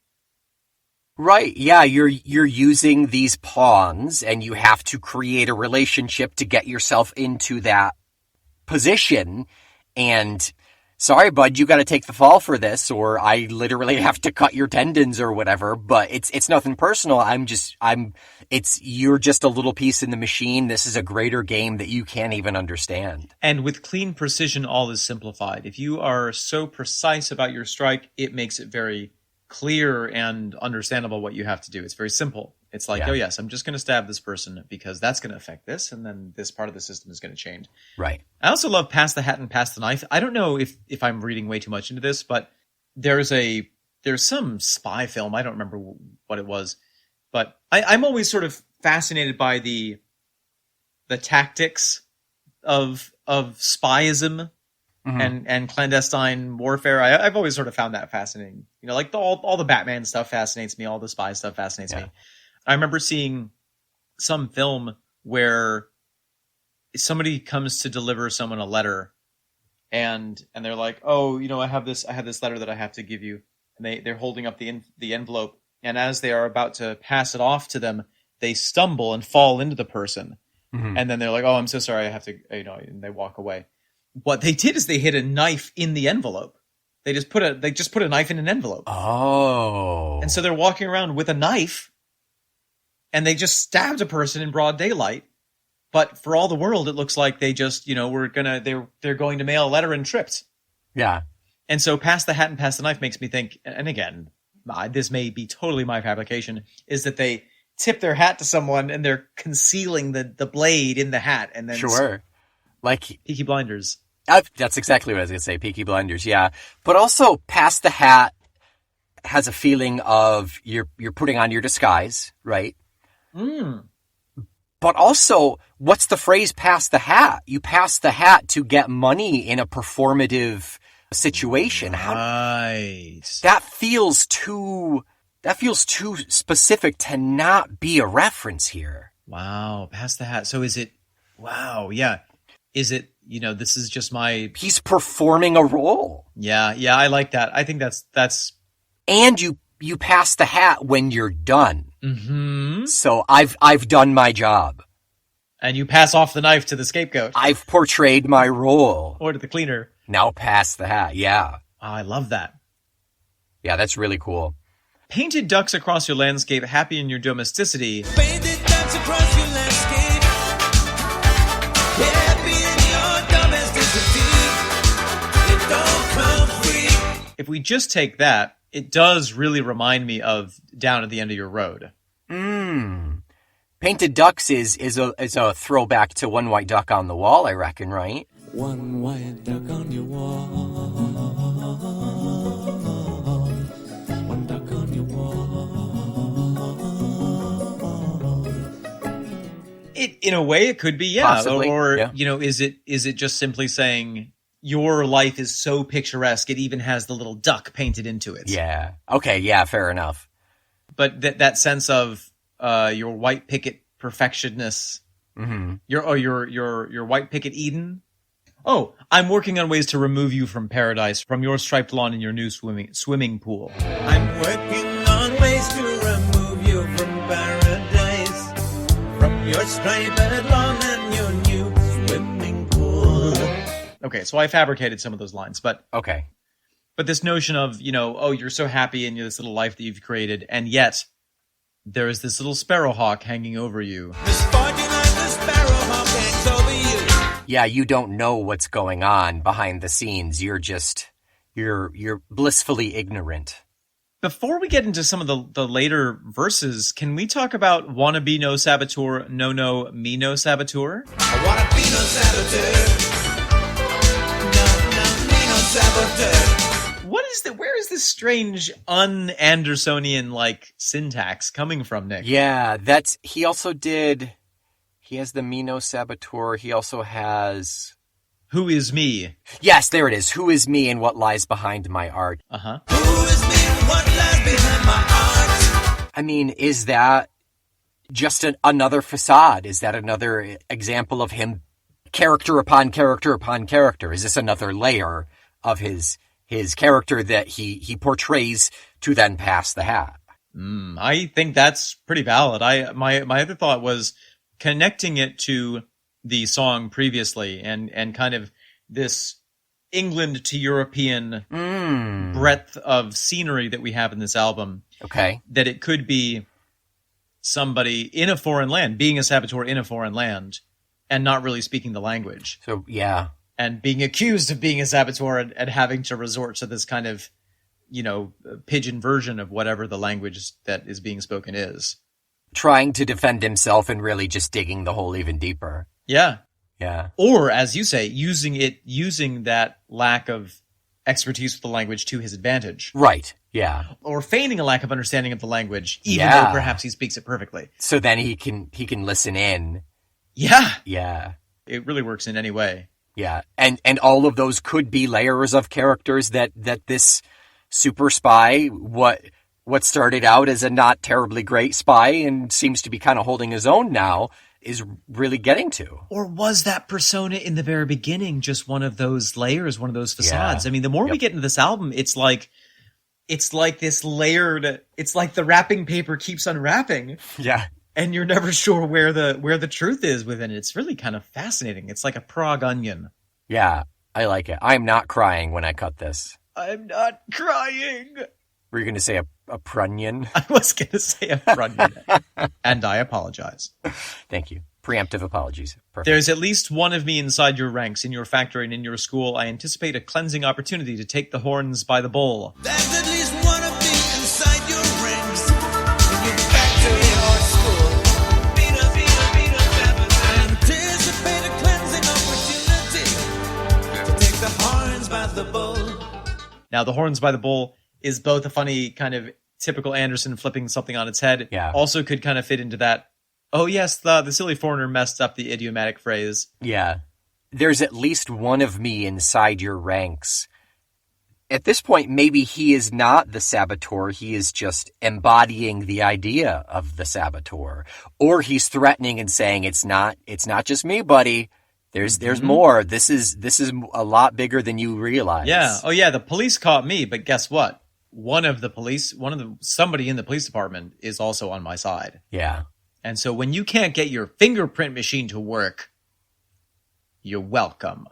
Right. Yeah, you're using these pawns, and you have to create a relationship to get yourself into that position. And sorry, bud, you got to take the fall for this, or I literally have to cut your tendons or whatever. But it's nothing personal. You're just a little piece in the machine. This is a greater game that you can't even understand. And with clean precision, all is simplified. If you are so precise about your strike, it makes it very clear and understandable what you have to do. It's very simple. It's like, oh yes, I'm just going to stab this person because that's going to affect this, and then this part of the system is going to change. Right. I also love pass the hat and pass the knife. I don't know if I'm reading way too much into this, but there's some spy film. I don't remember what it was, but I'm always sort of fascinated by the tactics of spyism and clandestine warfare. I've always sort of found that fascinating. Like all the Batman stuff fascinates me. All the spy stuff fascinates me. I remember seeing some film where somebody comes to deliver someone a letter, and they're like, "Oh, I have this letter that I have to give you," and they're holding up the envelope, and as they are about to pass it off to them, they stumble and fall into the person, and then they're like, "Oh, I'm so sorry, I have to," and they walk away. What they did is they hid a knife in the envelope. They just put a knife in an envelope. Oh. And so they're walking around with a knife, and they just stabbed a person in broad daylight. But for all the world, it looks like they just, they're going to mail a letter and tripped. Yeah. And so pass the hat and pass the knife makes me think, and again, this may be totally my fabrication, is that they tip their hat to someone and they're concealing the blade in the hat, and then Sure. Like Peaky Blinders. That's exactly what I was going to say, Peaky Blinders, yeah. But also, pass the hat has a feeling of you're putting on your disguise, right? But also, what's the phrase pass the hat? You pass the hat to get money in a performative situation. Right. That feels too specific to not be a reference here. Wow, pass the hat. So is it, wow, yeah. Is it, this is just my... He's performing a role. Yeah, I like that. I think that's... And you pass the hat when you're done. Mm-hmm. So I've done my job. And you pass off the knife to the scapegoat. I've portrayed my role. Or to the cleaner. Now pass the hat, yeah. Oh, I love that. Yeah, that's really cool. Painted ducks across your landscape, happy in your domesticity. Painted ducks across your landscape. Happy in your domesticity. It don't come free. If we just take that, it does really remind me of Down at the End of Your Road. Painted ducks is a throwback to One White Duck on the Wall, I reckon, right? One white duck on your wall. One duck on your wall. In a way, it could be, yeah. Possibly, or yeah. Is it just simply saying your life is so picturesque, it even has the little duck painted into it? Yeah. Okay, yeah, fair enough. But that sense of your white picket perfectionness, your white picket Eden. Oh, I'm working on ways to remove you from paradise, from your striped lawn and your new swimming pool. I'm working on ways to remove you from paradise, from your striped lawn and your new swimming pool. Okay, so I fabricated some of those lines, but Okay. But this notion of, you're so happy in this little life that you've created, and yet there is this little sparrowhawk hanging over you. Misfortune like the sparrowhawk hangs over you. Yeah, you don't know what's going on behind the scenes. You're blissfully ignorant. Before we get into some of the later verses, can we talk about wanna be no saboteur, no, me no saboteur? I wanna be no saboteur. No, me no saboteur. What is that? Where is this strange un-Andersonian like syntax coming from, Nick? Yeah, he has the Mino Saboteur. He also has... Who is me? Yes, there it is. Who is me and what lies behind my art? Uh-huh. Who is me and what lies behind my art? I mean, is that just another facade? Is that another example of him character upon character upon character? Is this another layer of his character that he portrays to then pass the hat? I think that's pretty valid. My other thought was connecting it to the song previously and kind of this England to European breadth of scenery that we have in this album. Okay. That it could be somebody in a foreign land, being a saboteur in a foreign land and not really speaking the language. So, yeah. And being accused of being a saboteur and having to resort to this kind of, pidgin version of whatever the language that is being spoken is. Trying to defend himself and really just digging the hole even deeper. Yeah. Yeah. Or, as you say, using that lack of expertise with the language to his advantage. Right. Yeah. Or feigning a lack of understanding of the language, even though perhaps he speaks it perfectly. So then he can listen in. Yeah. Yeah. It really works in any way. Yeah. And all of those could be layers of characters that this super spy, what started out as a not terribly great spy and seems to be kind of holding his own now, is really getting to. Or was that persona in the very beginning just one of those layers, one of those facades? Yeah. I mean, the more we get into this album, it's like this layered, it's like the wrapping paper keeps unwrapping. Yeah. And you're never sure where the truth is within it. It's really kind of fascinating. It's like a Prague onion. Yeah, I like it. I'm not crying when I cut this. I'm not crying. Were you going to say a prunion? I was going to say a prunion. And I apologize. Thank you. Preemptive apologies. Perfect. There's at least one of me inside your ranks, in your factory and in your school. I anticipate a cleansing opportunity to take the horns by the bull. There's at least one of me inside your ranks, in your factory or school. Now, The Horns by the Bull is both a funny kind of typical Anderson flipping something on its head. Yeah. Also could kind of fit into that, oh yes, the silly foreigner messed up the idiomatic phrase. Yeah. There's at least one of me inside your ranks. At this point, maybe he is not the Saboteur. He is just embodying the idea of the Saboteur. Or he's threatening and saying, it's not just me, buddy. There's more. This is a lot bigger than you realize. Yeah. Oh yeah, the police caught me, but guess what? Somebody in the police department is also on my side. Yeah. And so when you can't get your fingerprint machine to work, you're welcome.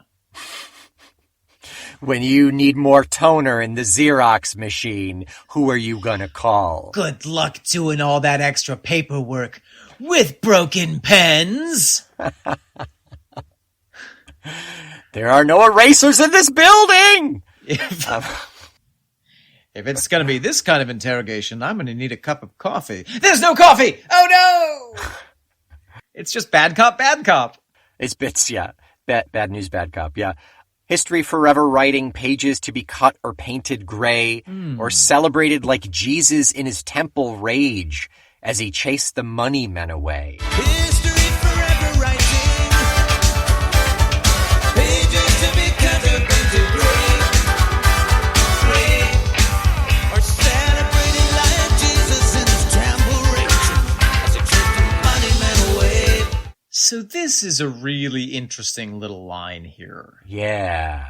When you need more toner in the Xerox machine, who are you gonna call? Good luck doing all that extra paperwork with broken pens. There are no erasers in this building! If it's going to be this kind of interrogation, I'm going to need a cup of coffee. There's no coffee! Oh no! It's just bad cop, bad cop. It's bits, yeah. Bad news, bad cop, yeah. History forever writing pages to be cut or painted gray, or celebrated like Jesus in his temple rage as he chased the money men away. History forever writing. Pages to be cut or painted gray. Or celebrated like Jesus in his temple rage as he chased the money men away. So this is a really interesting little line here. Yeah.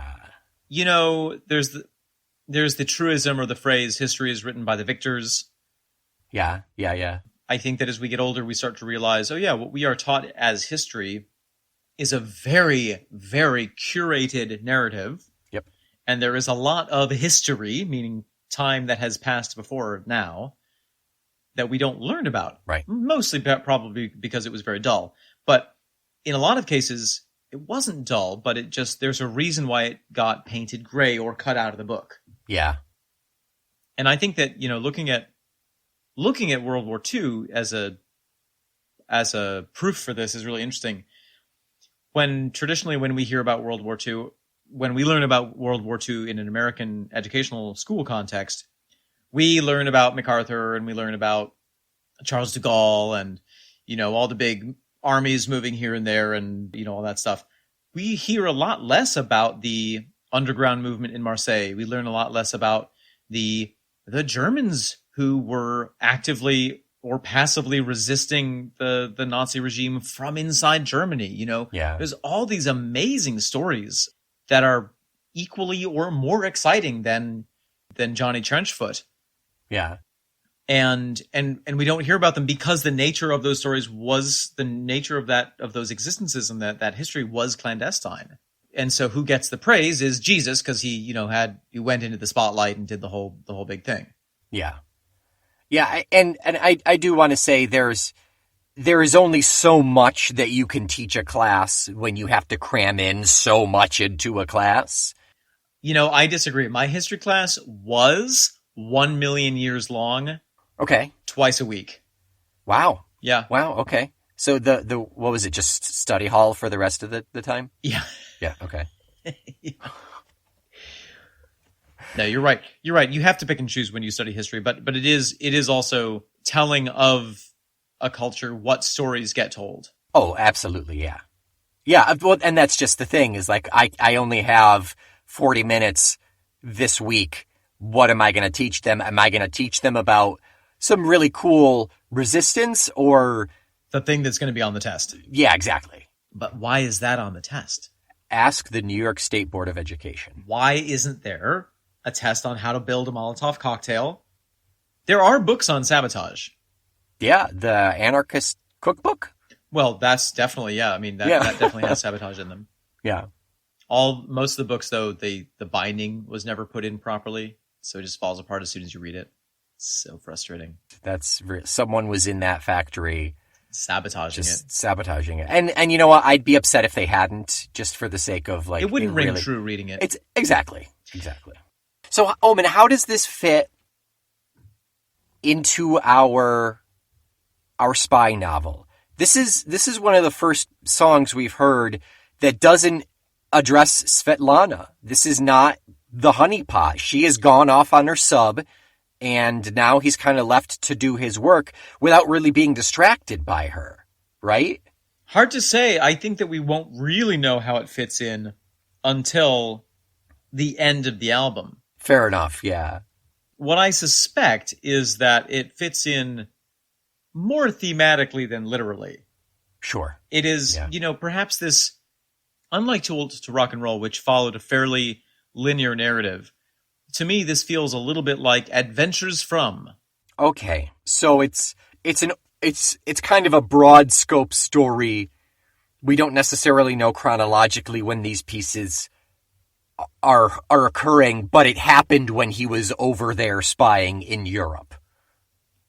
You know, there's the truism or the phrase, history is written by the victors. Yeah. I think that as we get older, we start to realize, oh yeah, what we are taught as history is a very, very curated narrative. Yep. And there is a lot of history, meaning time that has passed before now, that we don't learn about. Right. Mostly probably because it was very dull. But in a lot of cases, it wasn't dull, but there's a reason why it got painted gray or cut out of the book. Yeah. And I think that, you know, looking at World War II as a proof for this is really interesting. Traditionally when we hear about World War II, when we learn about World War II in an American educational school context, we learn about MacArthur and we learn about Charles de Gaulle and, you know, all the big armies moving here and there and, you know, all that stuff. We hear a lot less about the underground movement in Marseille. We learn a lot less about the Germans who were actively or passively resisting the Nazi regime from inside Germany. You know, There's all these amazing stories that are equally or more exciting than Johnny Trenchfoot. Yeah. And we don't hear about them because the nature of those stories was the nature of those existences, and that history was clandestine. And so who gets the praise is Jesus, because he went into the spotlight and did the whole big thing. Yeah. Yeah, and I do want to say there is only so much that you can teach a class when you have to cram in so much into a class. You know, I disagree. My history class was 1 million years long. Okay. Twice a week. Wow. Yeah. Wow, okay. So the what was it, just study hall for the rest of the time? Yeah. Yeah, okay. No, you're right. You're right. You have to pick and choose when you study history, but it is also telling of a culture what stories get told. Oh, absolutely, yeah. Yeah, well, and that's just the thing is like I only have 40 minutes this week. What am I going to teach them? Am I going to teach them about some really cool resistance or the thing that's going to be on the test? Yeah, exactly. But why is that on the test? Ask the New York State Board of Education. Why isn't there a test on how to build a Molotov cocktail? There are books on sabotage. Yeah, the Anarchist Cookbook? Well, that's definitely, yeah. I mean, that definitely has sabotage in them. Yeah. Most of the books, though, the binding was never put in properly, so it just falls apart as soon as you read it. It's so frustrating. Someone was in that factory sabotaging it. And you know what? I'd be upset if they hadn't, just for the sake of like it wouldn't ring true reading it. It's exactly. So, Omen, how does this fit into our spy novel? This is one of the first songs we've heard that doesn't address Svetlana. This is not the honeypot. She has gone off on her sub, and now he's kind of left to do his work without really being distracted by her, right? Hard to say. I think that we won't really know how it fits in until the end of the album. Fair enough, yeah. What I suspect is that it fits in more thematically than literally. Sure. It is, perhaps this, unlike Tool to Rock and Roll, which followed a fairly linear narrative, to me this feels a little bit like Adventures From. Okay, so it's kind of a broad scope story. We don't necessarily know chronologically when these pieces are occurring, but it happened when he was over there spying in Europe.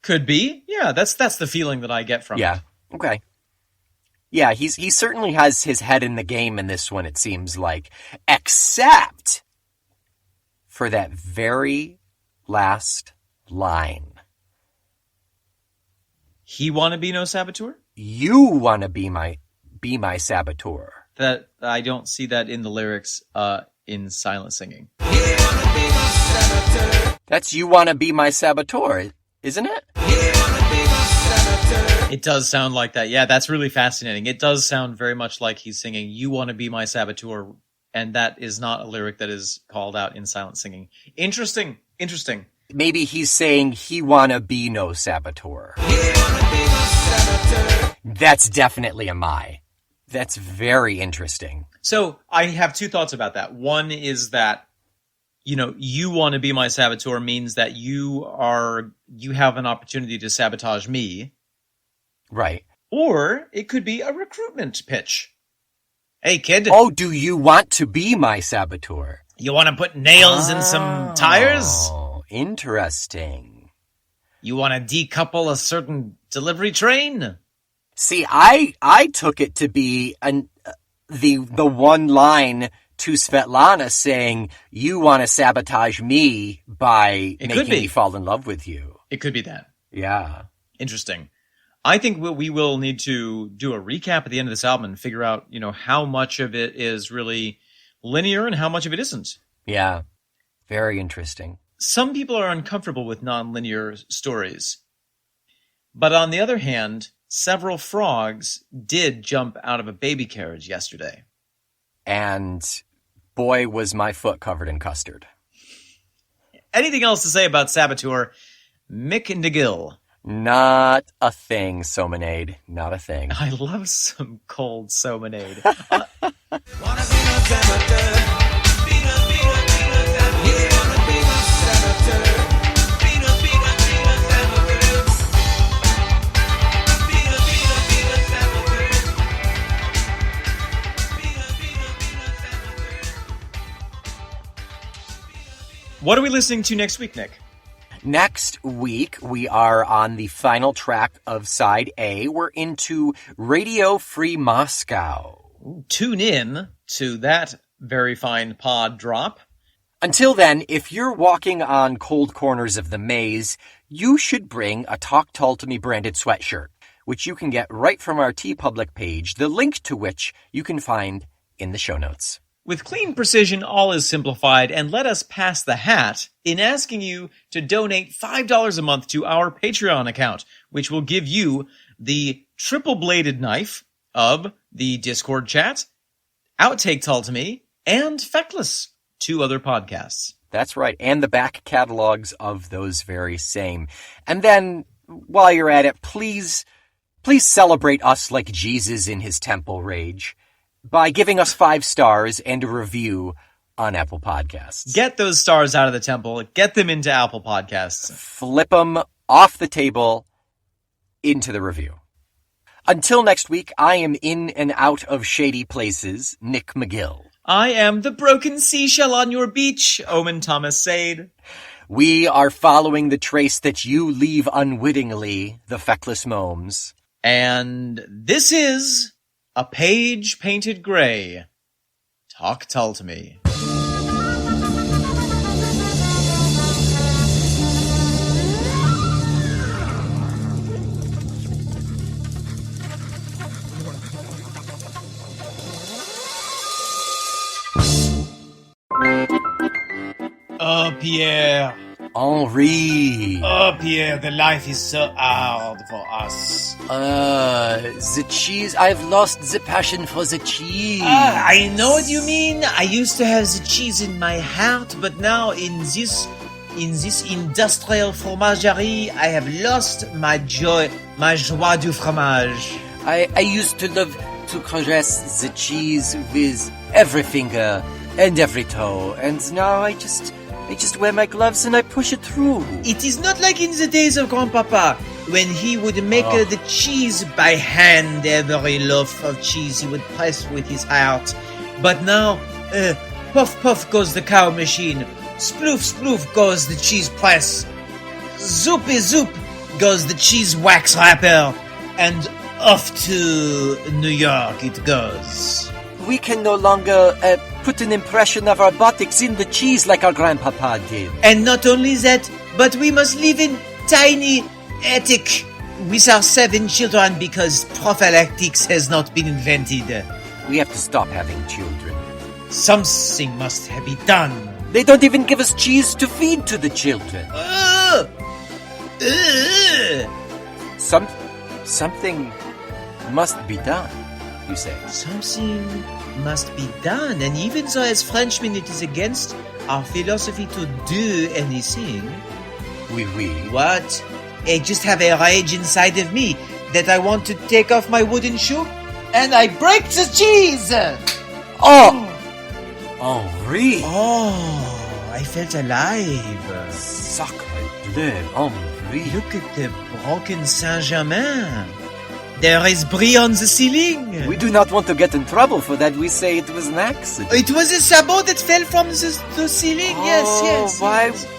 Could be. Yeah, that's the feeling that I get from it. Yeah. Okay. Yeah, he certainly has his head in the game in this one, it seems like. Except for that very last line. He wanna be no saboteur? You wanna be my saboteur. That I don't see that in the lyrics in silent singing. That's you wanna be my saboteur, isn't it? It does sound like that. Yeah, that's really fascinating. It does sound very much like he's singing, you want to be my saboteur, and that is not a lyric that is called out in silent singing. Interesting. Maybe he's saying he wanna be no saboteur. That's definitely a my. That's very interesting. So I have two thoughts about that. One is that, you want to be my saboteur means that you have an opportunity to sabotage me. Right. Or it could be a recruitment pitch. Hey, kid. Oh, do you want to be my saboteur? You want to put nails in some tires? Oh, interesting. You want to decouple a certain delivery train? See, I took it to be the one line to Svetlana saying, you want to sabotage me by making me fall in love with you. It could be that. Yeah. Interesting. I think we will need to do a recap at the end of this album and figure out, how much of it is really linear and how much of it isn't. Yeah. Very interesting. Some people are uncomfortable with non-linear stories. But on the other hand, several frogs did jump out of a baby carriage yesterday. And boy, was my foot covered in custard. Anything else to say about Saboteur? Mick DeGill. Not a thing, Somanade. Not a thing. I love some cold Somanade. What are we listening to next week, Nick? Next week, we are on the final track of Side A. We're into Radio Free Moscow. Tune in to that very fine pod drop. Until then, if you're walking on cold corners of the maze, you should bring a Talk Tull to Me branded sweatshirt, which you can get right from our TeePublic page, the link to which you can find in the show notes. With clean precision, all is simplified, and let us pass the hat in asking you to donate $5 a month to our Patreon account, which will give you the triple-bladed knife of the Discord chat, Outtake Tull to Me, and Feckless, 2 other podcasts. That's right, and the back catalogs of those very same. And then, while you're at it, please celebrate us like Jesus in his temple rage by giving us 5 stars and a review on Apple Podcasts. Get those stars out of the temple. Get them into Apple Podcasts. Flip them off the table into the review. Until next week, I am in and out of shady places, Nick McGill. I am the broken seashell on your beach, Omen Thomas Sade. We are following the trace that you leave unwittingly, the Feckless Momes. And this is A Page Painted Gray. Talk Tull to Me. Oh, Pierre. Henri. Oh, Pierre, the life is so hard for us. The cheese. I've lost the passion for the cheese. I know what you mean. I used to have the cheese in my heart, but now in this industrial fromagerie, I have lost my joy, my joie du fromage. I used to love to caress the cheese with every finger and every toe, and now I just wear my gloves and I push it through. It is not like in the days of Grandpapa, when he would make the cheese by hand. Every loaf of cheese he would press with his heart. But now, puff puff goes the cow machine, sploof sploof goes the cheese press, zoopy zoop goes the cheese wax wrapper, and off to New York it goes. We can no longer put an impression of our buttocks in the cheese like our grandpapa did. And not only that, but we must live in tiny attic with our 7 children because prophylactics has not been invented. We have to stop having children. Something must be done. They don't even give us cheese to feed to the children. Something must be done, you say. Something must be done, and even though as Frenchmen it is against our philosophy to do anything. Oui. What? I just have a rage inside of me that I want to take off my wooden shoe and I break the cheese! Oh! Henri! Oh, I felt alive. Sacre bleu, Henri. Look at the broken Saint-Germain. There is brie on the ceiling. We do not want to get in trouble for that. We say it was an accident. It was a sabot that fell from the ceiling. Yes.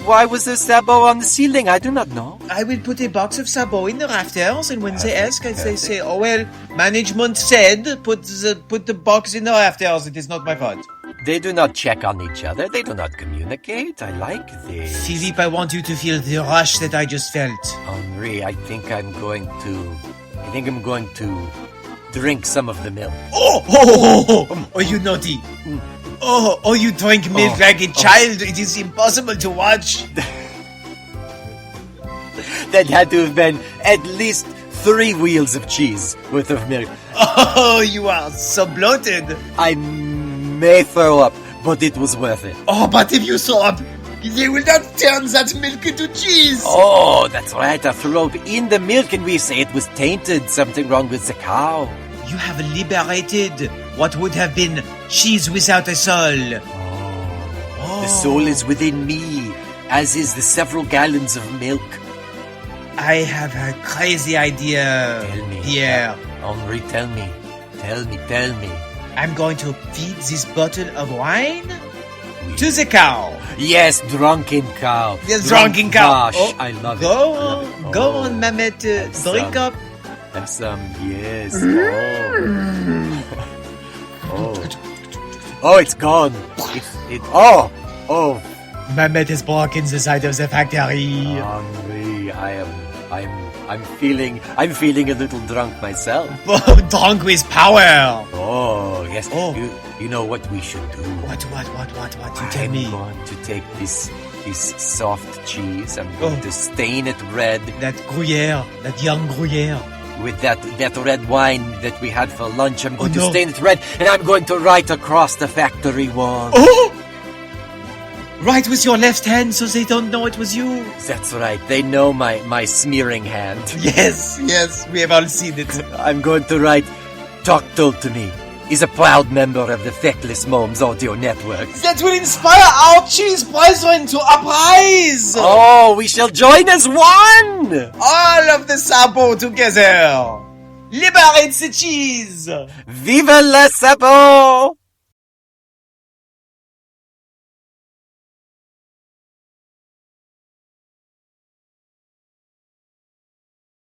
Why was there sabot on the ceiling? I do not know. I will put a box of sabot in the rafters, and when they ask, they say, "Oh well, management said put the box in the rafters. It is not my fault." They do not check on each other. They do not communicate. I like this. Philippe, I want you to feel the rush that I just felt. Henri, I think I'm going to drink some of the milk. Oh, you naughty. Oh, you drink milk like a child. It is impossible to watch. That had to have been at least 3 wheels of cheese worth of milk. Oh, you are so bloated. I may throw up, but it was worth it. Oh, but if you throw up, they will not turn that milk into cheese. Oh, that's right. I threw up in the milk and we say it was tainted. Something wrong with the cow. You have liberated what would have been cheese without a soul. The soul is within me, as is the several gallons of milk. I have a crazy idea, Tell me, Pierre. Henri, tell me. I'm going to feed this bottle of wine to the cow. Yes, drunken cow. Yes, drunken cow. Gosh, I love it. Go on, Mamet. Drink up. Have some, yes. Oh, it's gone. Oh. Mamet has broken the side of the factory. Henri, I'm feeling a little drunk myself. Drunk with power. Oh, yes. Oh. You know what we should do? What? You tell me. I'm going to take this soft cheese. I'm going to stain it red. That Gruyere, that young Gruyere. With that red wine that we had for lunch, I'm going to stain it red, and I'm going to write across the factory wall. Oh! Write with your left hand so they don't know it was you. That's right. They know my smearing hand. Yes, we have all seen it. I'm going to write, "Talk Tull to me. Is a proud member of the Feckless Moms Audio Network." That will inspire our cheese brethren to uprise. Oh, we shall join as one. All of the sabot together. Liberate the cheese. Vive le sabot!